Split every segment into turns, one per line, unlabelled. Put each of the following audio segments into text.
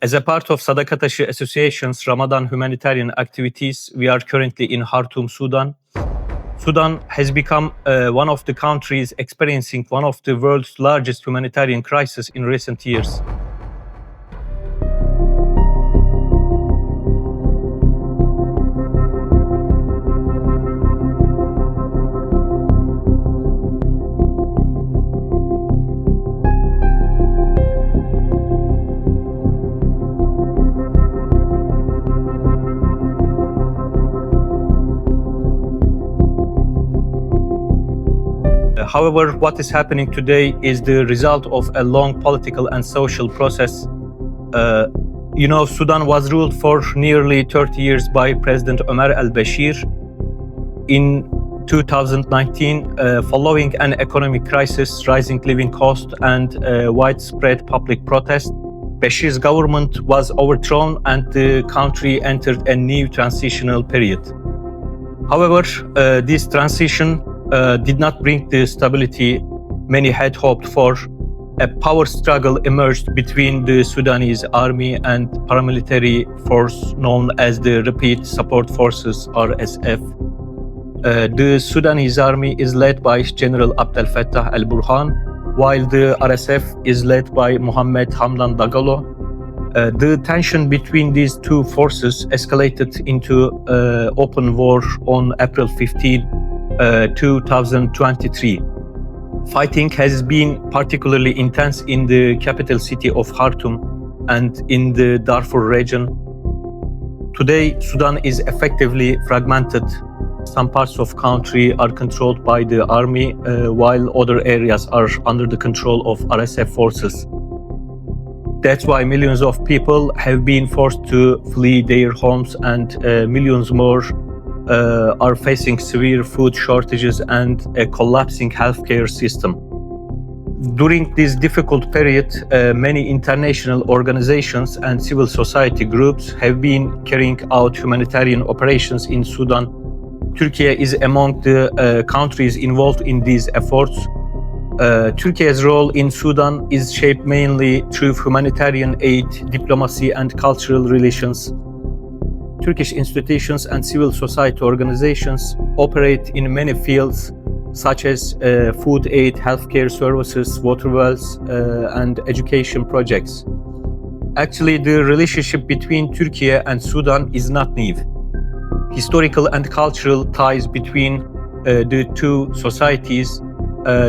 As a part of Sadakataşı Association's Ramadan humanitarian activities, we are currently in Khartoum, Sudan. Sudan has become one of the countries experiencing one of the world's largest humanitarian crises in recent years. However, what is happening today is the result of a long political and social process. Sudan was ruled for nearly 30 years by President Omar al-Bashir. In 2019, following an economic crisis, rising living costs, and widespread public protest, Bashir's government was overthrown and the country entered a new transitional period. However, this transition did not bring the stability many had hoped for. A power struggle emerged between the Sudanese army and paramilitary force known as the Rapid Support Forces, RSF. The Sudanese army is led by General Abdel Fattah al-Burhan, while the RSF is led by Mohammed Hamdan Dagalo. The tension between these two forces escalated into open war on April 15, 2023. Fighting has been particularly intense in the capital city of Khartoum and in the Darfur region. Today, Sudan is effectively fragmented. Some parts of country are controlled by the army, while other areas are under the control of RSF forces. That's why millions of people have been forced to flee their homes and millions more are facing severe food shortages and a collapsing healthcare system. During this difficult period, many international organizations and civil society groups have been carrying out humanitarian operations in Sudan. Turkey is among the countries involved in these efforts. Turkey's role in Sudan is shaped mainly through humanitarian aid, diplomacy, and cultural relations. Turkish institutions and civil society organizations operate in many fields such as food aid, healthcare services, water wells, and education projects. Actually, the relationship between Turkey and Sudan is not new. Historical and cultural ties between the two societies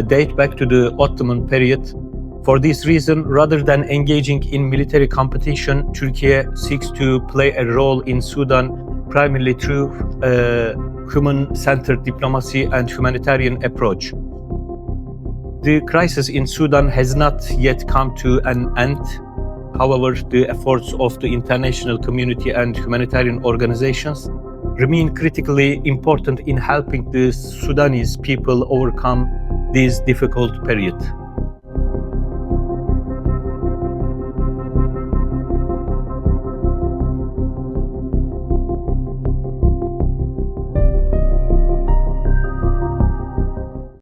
date back to the Ottoman period. For this reason, rather than engaging in military competition, Turkey seeks to play a role in Sudan primarily through human-centered diplomacy and humanitarian approach. The crisis in Sudan has not yet come to an end. However, the efforts of the international community and humanitarian organizations remain critically important in helping the Sudanese people overcome this difficult period.